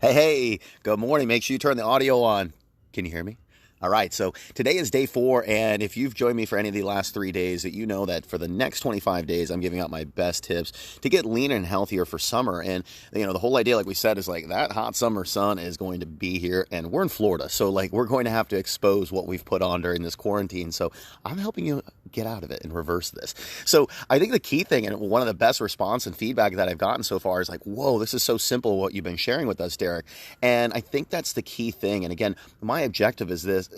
Hey, good morning. Make sure you turn the audio on. Can you hear me? All right, so today is day 4, and if you've joined me for any of the last 3 days, that you know that for the next 25 days, I'm giving out my best tips to get leaner and healthier for summer. And the whole idea, like we said, is like that hot summer sun is going to be here, and we're in Florida, so like we're going to have to expose what we've put on during this quarantine. So I'm helping you get out of it and reverse this. So I think the key thing, and one of the best response and feedback that I've gotten so far, is like, whoa, this is so simple what you've been sharing with us, Derek. And I think that's the key thing. And again, my objective is this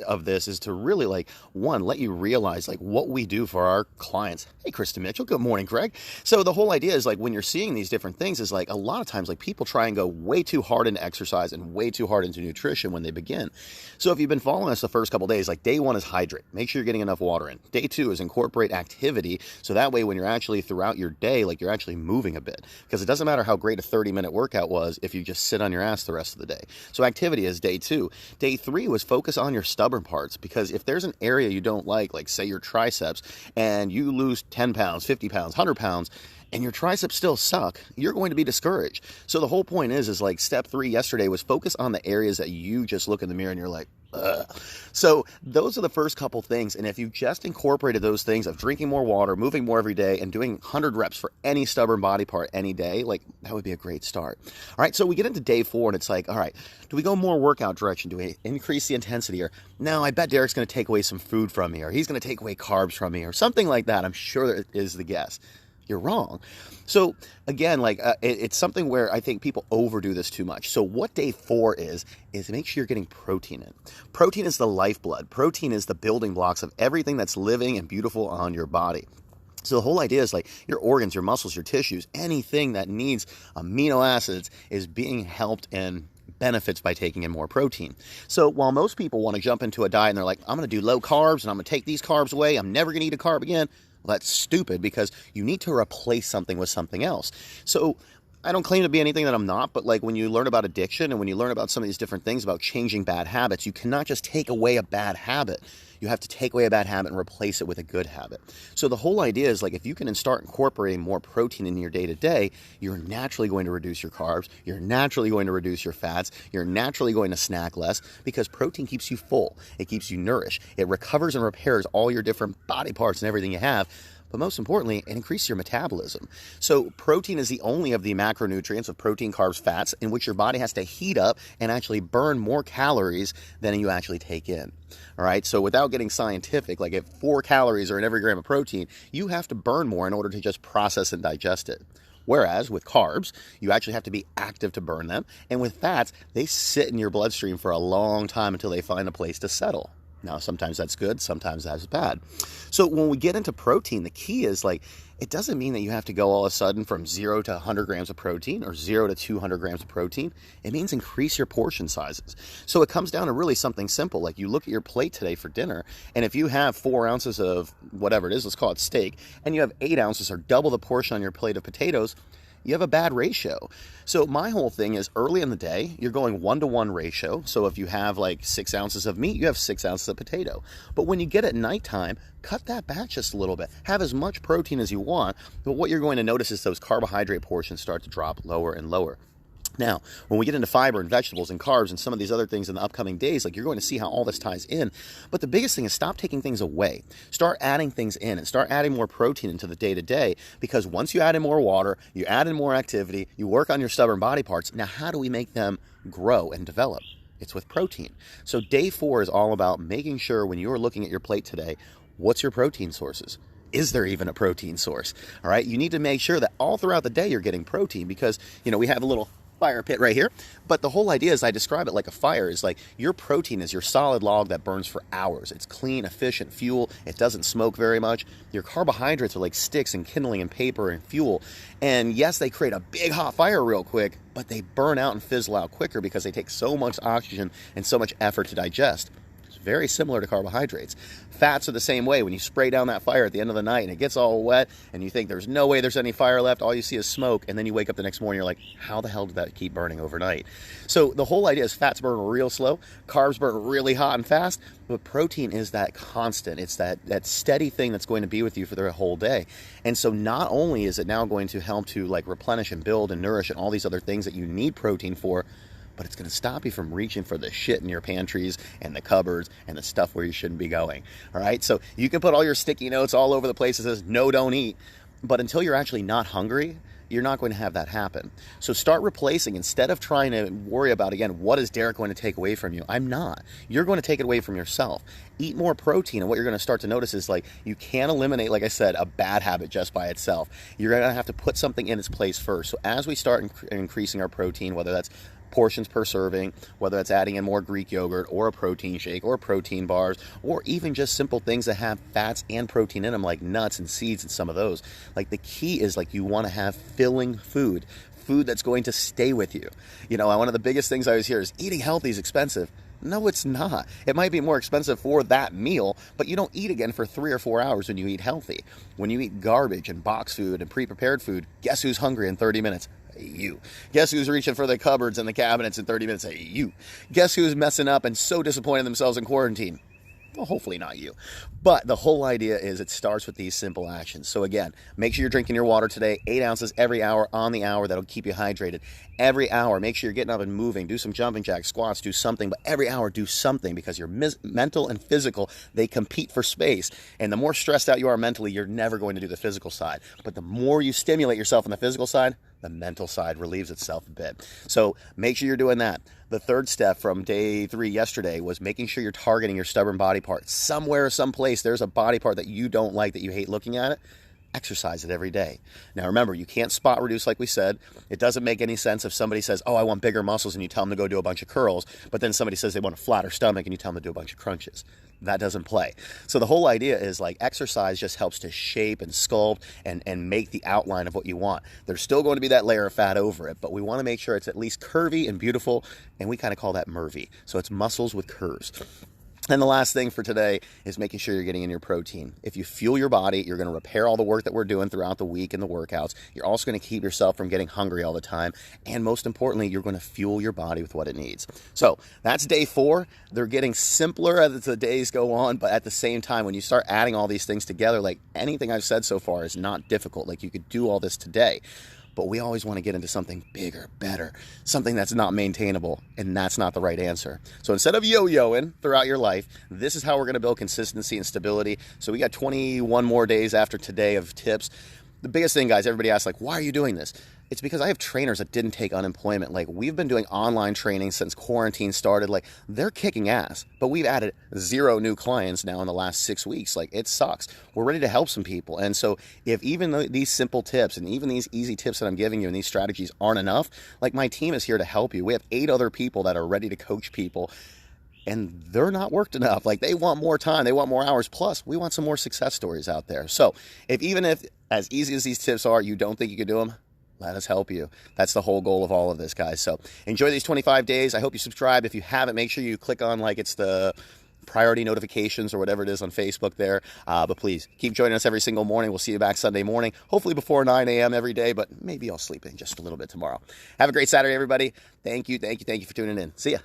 is to really, like, one, let you realize like what we do for our clients. Hey, Kristen Mitchell, good morning, Craig. So the whole idea is like when you're seeing these different things is like a lot of times like people try and go way too hard into exercise and way too hard into nutrition when they begin. So if you've been following us the first couple days, like day 1 is hydrate. Make sure you're getting enough water in. Day 2 is incorporate activity. So that way when you're actually throughout your day, like you're actually moving a bit, because it doesn't matter how great a 30-minute workout was if you just sit on your ass the rest of the day. So activity is day 2. Day 3 was focus on your stubborn parts, because if there's an area you don't like say your triceps, and you lose 10 pounds, 50 pounds, 100 pounds, and your triceps still suck, you're going to be discouraged. So the whole point is like step 3 yesterday was focus on the areas that you just look in the mirror and you're like, ugh. So those are the first couple things. And if you just incorporated those things of drinking more water, moving more every day, and doing 100 reps for any stubborn body part any day, like that would be a great start. All right, so we get into day 4 and it's like, all right, do we go more workout direction? Do we increase the intensity? Or no, I bet Derek's going to take away some food from me, or he's going to take away carbs from me, or something like that. I'm sure that is the guess. You're wrong. So again, like it's something where I think people overdo this too much. So what day 4 is make sure you're getting protein in. Protein is the lifeblood. Protein is the building blocks of everything that's living and beautiful on your body. So the whole idea is like your organs, your muscles, your tissues, anything that needs amino acids is being helped and benefits by taking in more protein. So while most people want to jump into a diet and they're like, I'm going to do low carbs and I'm going to take these carbs away, I'm never going to eat a carb again. Well, that's stupid, because you need to replace something with something else. So I don't claim to be anything that I'm not, but like when you learn about addiction and when you learn about some of these different things about changing bad habits, you cannot just take away a bad habit. You have to take away a bad habit and replace it with a good habit. So the whole idea is like if you can start incorporating more protein in your day-to-day, you're naturally going to reduce your carbs, you're naturally going to reduce your fats, you're naturally going to snack less, because protein keeps you full, it keeps you nourished, it recovers and repairs all your different body parts and everything you have. But most importantly, it increases your metabolism. So protein is the only of the macronutrients of protein, carbs, fats in which your body has to heat up and actually burn more calories than you actually take in. All right, so without getting scientific, like if 4 calories are in every gram of protein, you have to burn more in order to just process and digest it. Whereas with carbs, you actually have to be active to burn them. And with fats, they sit in your bloodstream for a long time until they find a place to settle. Now, sometimes that's good, sometimes that's bad. So when we get into protein, the key is like, it doesn't mean that you have to go all of a sudden from 0 to 100 grams of protein or 0 to 200 grams of protein. It means increase your portion sizes. So it comes down to really something simple. Like you look at your plate today for dinner, and if you have 4 ounces of whatever it is, let's call it steak, and you have 8 ounces or double the portion on your plate of potatoes, you have a bad ratio. So my whole thing is early in the day, you're going 1-to-1 ratio. So if you have like 6 ounces of meat, you have 6 ounces of potato. But when you get at nighttime, cut that back just a little bit. Have as much protein as you want. But what you're going to notice is those carbohydrate portions start to drop lower and lower. Now, when we get into fiber and vegetables and carbs and some of these other things in the upcoming days, like you're going to see how all this ties in. But the biggest thing is stop taking things away. Start adding things in and start adding more protein into the day-to-day, because once you add in more water, you add in more activity, you work on your stubborn body parts. Now, how do we make them grow and develop? It's with protein. So day 4 is all about making sure when you're looking at your plate today, what's your protein sources? Is there even a protein source? All right, you need to make sure that all throughout the day you're getting protein, because, we have a little fire pit right here. But the whole idea is I describe it like a fire is like your protein is your solid log that burns for hours. It's clean, efficient fuel. It doesn't smoke very much. Your carbohydrates are like sticks and kindling and paper and fuel. And yes, they create a big hot fire real quick, but they burn out and fizzle out quicker because they take so much oxygen and so much effort to digest. Very similar to carbohydrates. Fats are the same way. When you spray down that fire at the end of the night and it gets all wet and you think there's no way there's any fire left, all you see is smoke, and then you wake up the next morning, you're like, how the hell did that keep burning overnight? So the whole idea is fats burn real slow, carbs burn really hot and fast, but protein is that constant. It's that steady thing that's going to be with you for the whole day. And so not only is it now going to help to like replenish and build and nourish and all these other things that you need protein for, but it's going to stop you from reaching for the shit in your pantries and the cupboards and the stuff where you shouldn't be going. All right, so you can put all your sticky notes all over the place that says no, don't eat, but until you're actually not hungry, you're not going to have that happen. So start replacing. Instead of trying to worry about, again, what is Derek going to take away from you? I'm not. You're going to take it away from yourself. Eat more protein, and what you're going to start to notice is, like, you can't eliminate, like I said, a bad habit just by itself. You're going to have to put something in its place first. So as we start increasing our protein, whether that's portions per serving, whether that's adding in more Greek yogurt or a protein shake or protein bars, or even just simple things that have fats and protein in them, like nuts and seeds and some of those. Like, the key is, like, you want to have filling food that's going to stay with you. You know, one of the biggest things I always hear is eating healthy is expensive. No, it's not. It might be more expensive for that meal, but you don't eat again for 3 or 4 hours when you eat healthy. When you eat garbage and box food and pre-prepared food, guess who's hungry in 30 minutes? You. Guess who's reaching for the cupboards and the cabinets in 30 minutes? You. Guess who's messing up and so disappointed in themselves in quarantine? Well, hopefully not you. But the whole idea is it starts with these simple actions. So again, make sure you're drinking your water today, 8 ounces every hour on the hour. That'll keep you hydrated. Every hour, make sure you're getting up and moving. Do some jumping jacks, squats, do something. But every hour, do something, because your mental and physical, they compete for space. And the more stressed out you are mentally, you're never going to do the physical side. But the more you stimulate yourself on the physical side, the mental side relieves itself a bit. So make sure you're doing that. The third step from day 3 yesterday was making sure you're targeting your stubborn body part. Somewhere, someplace, there's a body part that you don't like, that you hate looking at it. Exercise it every day. Now remember, you can't spot reduce like we said. It doesn't make any sense if somebody says, oh, I want bigger muscles, and you tell them to go do a bunch of curls, but then somebody says they want a flatter stomach and you tell them to do a bunch of crunches. That doesn't play. So the whole idea is, like, exercise just helps to shape and sculpt and make the outline of what you want. There's still going to be that layer of fat over it, but we want to make sure it's at least curvy and beautiful, and we kind of call that MERVy. So it's muscles with curves. And the last thing for today is making sure you're getting in your protein. If you fuel your body, you're going to repair all the work that we're doing throughout the week and the workouts. You're also going to keep yourself from getting hungry all the time. And most importantly, you're going to fuel your body with what it needs. So that's day 4. They're getting simpler as the days go on, but at the same time, when you start adding all these things together, like, anything I've said so far is not difficult. Like, you could do all this today. But we always want to get into something bigger, better, something that's not maintainable, and that's not the right answer. So instead of yo-yoing throughout your life, this is how we're going to build consistency and stability. So we got 21 more days after today of tips. The biggest thing, guys, everybody asks, like, why are you doing this? It's because I have trainers that didn't take unemployment. Like, we've been doing online training since quarantine started. Like, they're kicking ass, but we've added 0 new clients now in the last 6 weeks. Like, it sucks. We're ready to help some people. And so if even these simple tips and even these easy tips that I'm giving you and these strategies aren't enough, like, my team is here to help you. We have 8 other people that are ready to coach people, and they're not worked enough. Like, they want more time, they want more hours, plus we want some more success stories out there. So even if as easy as these tips are, you don't think you can do them, let us help you. That's the whole goal of all of this, guys. So enjoy these 25 days. I hope you subscribe. If you haven't, make sure you click on, like, it's the priority notifications or whatever it is on Facebook there. But please keep joining us every single morning. We'll see you back Sunday morning, hopefully before 9 a.m. every day, but maybe I'll sleep in just a little bit tomorrow. Have a great Saturday, everybody. Thank you for tuning in. See ya.